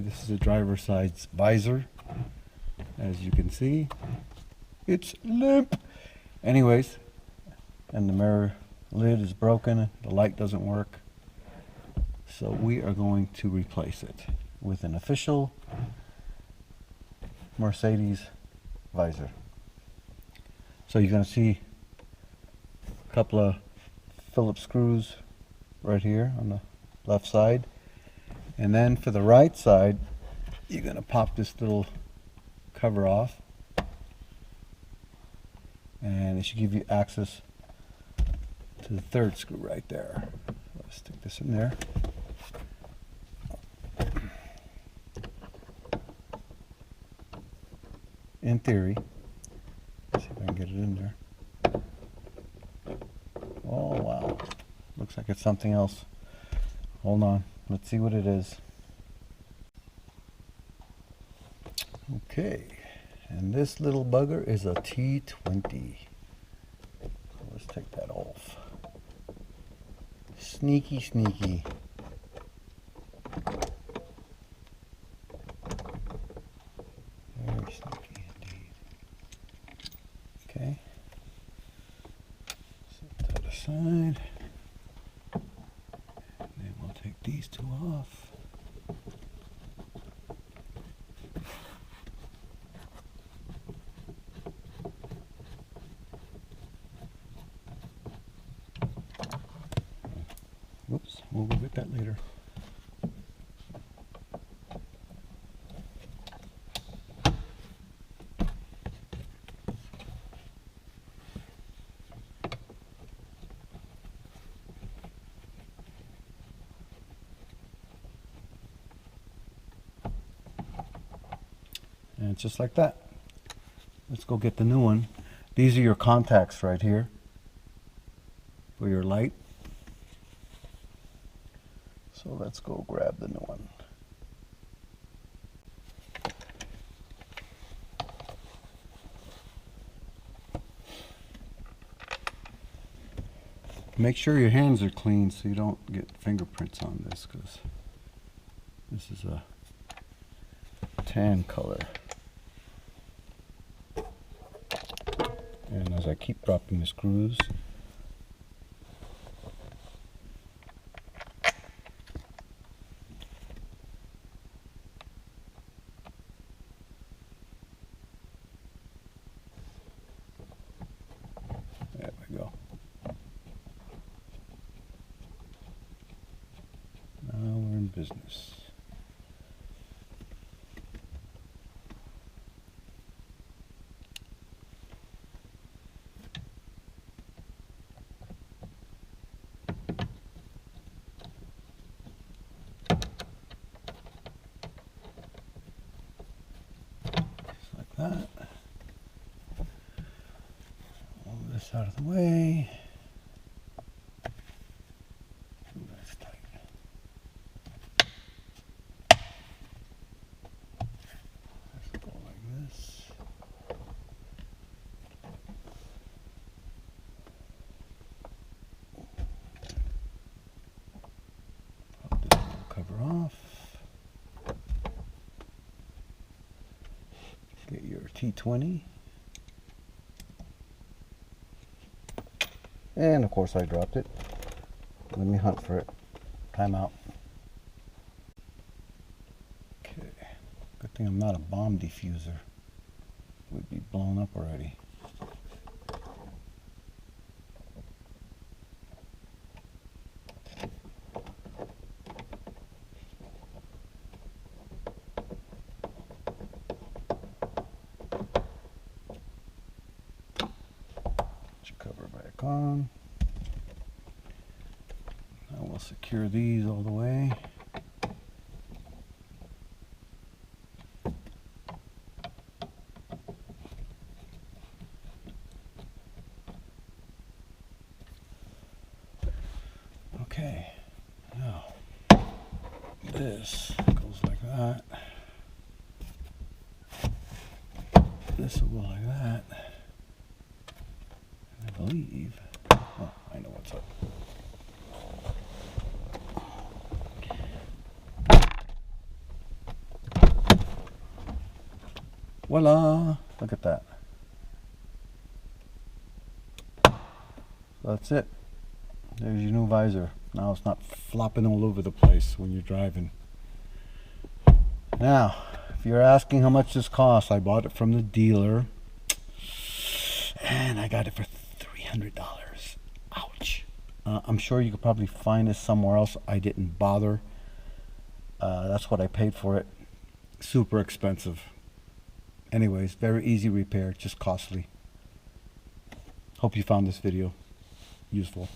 this is the driver's side visor. As you can see, it's limp. Anyways, and the mirror lid is broken. The light doesn't work. So we are going to replace it with an official Mercedes visor. So you're going to see a couple of Phillips screws right here on the left side. And then for the right side, you're going to pop this little cover off. And it should give you access to the third screw right there. Let's stick this in there. In theory, let's see if I can get it in there. Oh wow, looks like it's something else. Hold on, let's see what it is. Okay, and this little bugger is a T20. Let's take that off. Sneaky, sneaky. Very sneaky indeed. Okay. Set that aside. And then we'll take these two off. Whoops, we'll go get that later. And just like that. Let's go get the new one. These are your contacts right here for your light. So let's go grab the new one. Make sure your hands are clean so you don't get fingerprints on this, because this is a tan color. And as I keep dropping the screws, there we go. Now we're in business. That. Move this out of the way. Ooh, that's tight. Let's go like this. Pop this little cover off. Get your T20. And of course I dropped it. Let me hunt for it. Time out. Okay. Good thing I'm not a bomb diffuser. Would be blown up already. Cover back on. Now we'll secure these all the way. Okay, now this goes like that. This will go like that. I believe. Oh, I know what's up. Voila! Look at that. That's it. There's your new visor. Now it's not flopping all over the place when you're driving. Now, if you're asking how much this costs, I bought it from the dealer and I got it for $300. Ouch. I'm sure you could probably find this somewhere else. I didn't bother. That's what I paid for it. Super expensive. Anyways, very easy repair, just costly. Hope you found this video useful.